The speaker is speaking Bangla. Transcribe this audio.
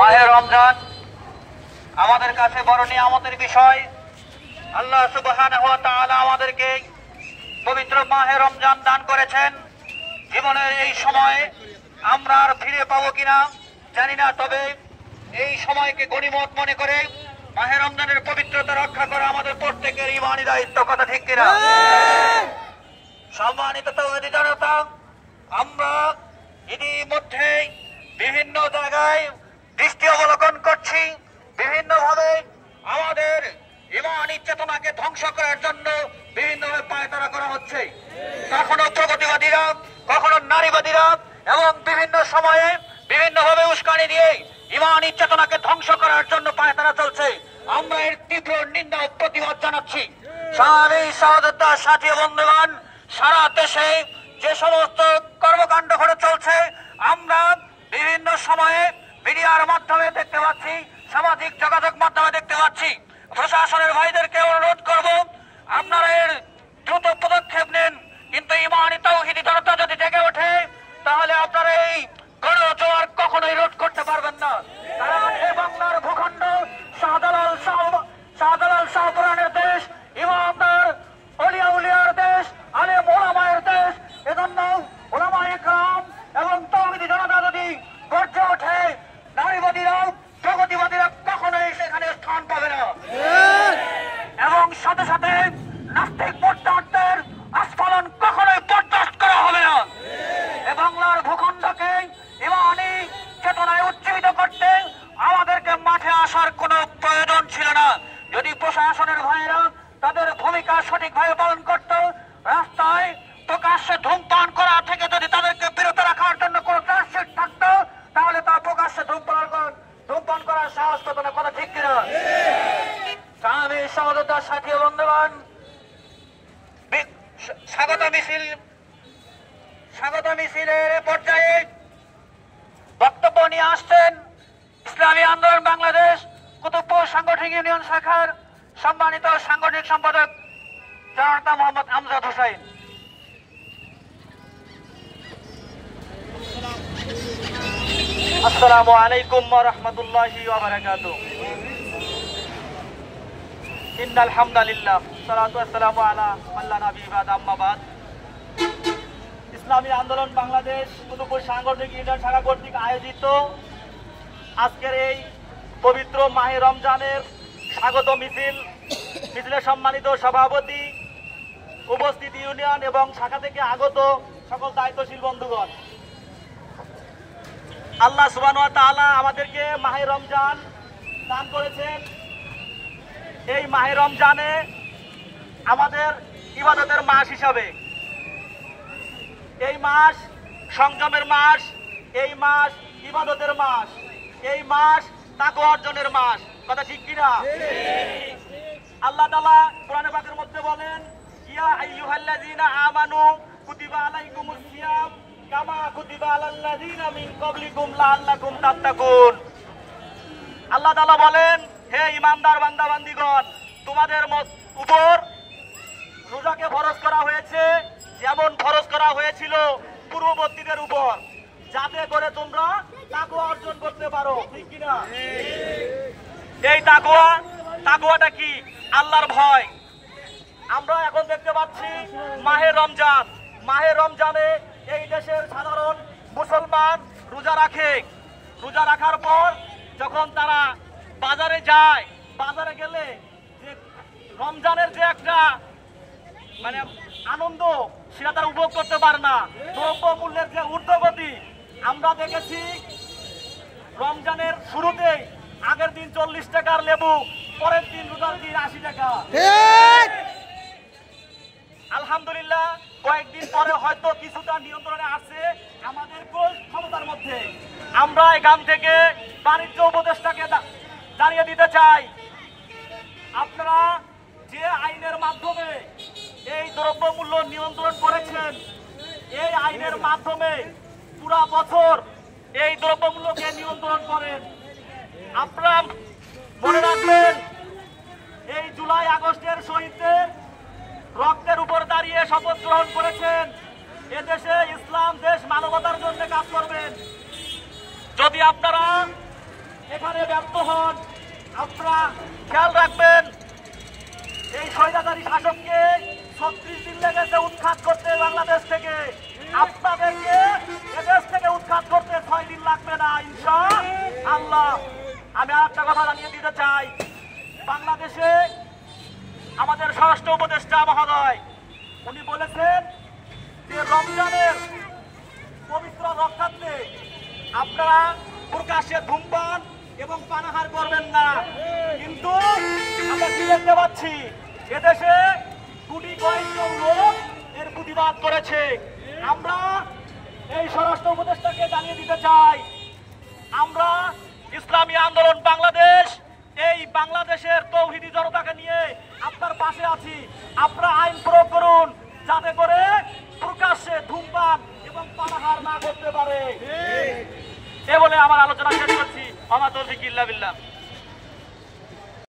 মাহে রমজান আমাদের কাছে বড় নিয়ামতের বিষয়। আল্লাহ সুবহানাহু ওয়া তাআলা আমাদেরকে পবিত্র মাহে রমজান দান করেছেন। জীবনের এই সময়ে আমরা আর ফিরে পাবো কিনা জানি না, তবে এই সময়কে গনিমত মনে করে মাহে রমজানের পবিত্রতা রক্ষা করা আমাদের প্রত্যেকের ঈমানি দায়িত্ব। কথা ঠিক কিনা? সম্মানিত তাওহীদি জনতা, আমরা ইতিমধ্যে বিভিন্ন জায়গায় দৃষ্টি অবলোকন করছি। বিভিন্নভাবে আমাদের ঈমানি চেতনাকে ধ্বংস করার জন্য বিভিন্নভাবে পায়তারা করা হচ্ছে। কখনো প্রগতিবাদীরা, কখনো নারীবাদীরা, এবং বিভিন্ন সময়ে বিভিন্নভাবে উস্কানি দিয়ে ঈমানি চেতনাকে ধ্বংস করার জন্য পায়তারা চলছে। আমরা এর তীব্র নিন্দা ও প্রতিবাদ জানাচ্ছি। সাথী বন্ধুগণ, সারা দেশে যে সমস্ত কর্মকাণ্ড ঘটে চলছে আমরা বিভিন্ন সময়ে মিডিয়ার মাধ্যমে দেখতে পাচ্ছি, সামাজিক যোগাযোগ মাধ্যমে দেখতে পাচ্ছি। প্রশাসনের ভাইদেরকে অনুরোধ করব, আপনারা এর দ্রুত পদক্ষেপ নেন। কিন্তু ঈমানি তাওহীদি জনতা যদি জেগে ওঠে তাহলে আপনারা এই গণজোয়ার কখনোই রোধ করতে পারবেন না। কারণ এই বাংলার ভূখণ্ড শাহজালাল শাহপুরাণের দেশ, ইমামদার অলিয়া উলিয়ার দেশ, আলেম ওলামায়ের দেশ। এজন্য ওলামায়ে কেরাম এবং তাওহীদি জনতা যদি গর্জে ওঠে, নারীবাদীরা, প্রগতিবাদীরা কখনোই সেখানে স্থান পাবে না। এবং সাথে সাথে নাস্তিক মোর্চাদের আস্ফালন কখনোই বরদাস্ত করা হবে না। এ বাংলার ভূখণ্ডকে ঈমানি চেতনায় উজ্জীবিত করতে আমাদেরকে মাঠে আসার কোনো প্রয়োজন ছিল না। যদি প্রশাসনের ভাইয়েরা তাদের ভূমিকা সঠিকভাবে পালন করত, রাস্তায় প্রকাশ্যে ধূমপান করা থেকে যদি তাদেরকে বিরত রাখার জন্য কোনো চার্জশিট থাকতো, তাহলে তা প্রকাশ্যে ধূমপান করার সাহস পেত না। কথা ঠিক কিনা? আমি সহযোদ্ধার সাথী বন্ধুগণ, স্বাগত মিছিলের পর্যায়ে বক্তব্য নিয়ে আসছেন ইসলামী আন্দোলন বাংলাদেশ কুতুবপুর সাংগঠনিক ইউনিয়ন শাখার সম্মানিত সাংগঠনিক সম্পাদক জনতা মোহাম্মদ আমজাদ হোসেন। আসসালামু আলাইকুম ওয়া রাহমাতুল্লাহি ওয়া বারাকাতুহু। ইন্নাল হামদালিল্লাহ সালাতু ওয়াসসালামু আলা মান লা নাবী বা'দা, আম্মা বা'দ। ইসলামী আন্দোলন বাংলাদেশ কুতুবপুর সাংগঠনিক ইউনিয়ন শাখা কর্তৃক আয়োজিত আজকের এই পবিত্র মাহে রমজানের স্বাগত মিছিলের সম্মানিত সভাপতি, উপস্থিত ইউনিয়ন এবং শাখা থেকে আগত সকল দায়িত্বশীল বন্ধুগণ, আল্লাহ সুবহানাহু ওয়া তাআলা আমাদেরকে মাহে রমজান দান করেছেন। এই মাহে রমজানে আমাদের ইবাদতের মাস হিসাবে, এই মাস সংযমের মাস, এই মাস ইবাদতের মাস, এই মাস তাকওয়া অর্জনের মাস। কথা ঠিক কিনা? আল্লাহ তাআলা কোরআনে পাকের মধ্যে বলেন, ইয়া আইয়ুহাল্লাযীনা আমানু কুতিবা আলাইকুমুস সিয়াম কামা কুতিবা আলাল্লাযীনা মিন ক্বাবলিকুম লাআল্লাকুম তাত্তাকুন। আল্লাহ তাআলা বলেন, হে ঈমানদার বান্দা বান্দীগণ, তোমাদের উপর রোজাকে ফরজ করা হয়েছে যেমন ফরজ করা হয়েছিল পূর্ববর্তীদের উপর, যাতে করে তোমরা তাকওয়া অর্জন করতে পারো। ঠিক কিনা? এই তাকওয়াটা কি? আল্লাহর ভয়। আমরা এখন দেখতে পাচ্ছি মাহে রমজান। মাহে রমজানে এই দেশের সাধারণ মুসলমান রোজা রাখে। রোজা রাখার পর যখন তারা বাজারে যায়, বাজারে গেলে যে রমজানের যে একটা মানে আনন্দ, সেটা তারা উপভোগ করতে পারে না। দ্রব্য মূল্যের যে ঊর্ধ্বগতি আমরা দেখেছি, রমজানের শুরুতেই আগের দিন 40 টাকার লেবু, পরের দিন রোজার দিন 80 টাকা। আলহামদুলিল্লাহ কয়েকদিন পরে হয়তো কিছুটা নিয়ন্ত্রণে আসছে আমাদের ক্ষমতার মধ্যে। আমরা এখান থেকে বাণিজ্য উপদেষ্টাকে জানিয়ে দিতে চাই, আপনারা যে আইনের মাধ্যমে এই দ্রব্যমূল্য নিয়ন্ত্রণ করেছেন, এই আইনের মাধ্যমে পুরা বছর এই দ্রব্যমূল্যকে নিয়ন্ত্রণ করেন। আপনারা মনে রাখবেন, এই জুলাই আগস্টের শহীদদের রক্তের উপর দাঁড়িয়ে শপথ গ্রহণ করেছেন এদেশে ইসলাম দেশ মানবতার জন্য কাজ করবেন। যদি আপনারা এখানে ব্যর্থ হন, আপনারা খেয়াল রাখবেন এই স্বৈরাচারী শাসককে 36 দিন লেগেছে উৎখাত করতে বাংলাদেশ থেকে। আপনাদেরকে এদেশ থেকে উৎখাত করতে 6 দিন লাগবে না ইনশাআল্লাহ। আমি আরেকটা কথা জানিয়ে দিতে চাই, বাংলাদেশে আমাদের স্বরাষ্ট্র উপদেষ্টা মহোদয় উনি বলেছেন যে রমজানের পবিত্র রক্ষার্থে আপনারা প্রকাশ্যে ধূমপান এবং পানাহার করবেন না। কিন্তু আমরা কি দেখতে পাচ্ছি, এদেশে গুটি কয়েকজন লোক এর প্রতিবাদ করেছে। আমরা এই স্বরাষ্ট্র উপদেষ্টাকে জানিয়ে দিতে চাই, আমরা ইসলামী আন্দোলন বাংলাদেশ এই বাংলাদেশের তৌহিদি জনতাকে নিয়ে আপনার পাশে আছি। আপনারা আইন প্রয়োগ করুন যাতে করে প্রকাশ্যে ধূমপান এবং পানাহার না করতে পারে। এ বলে আমার আলোচনা শেষ করছি। আমার তৌফিক ইল্লা বিল্লাহ।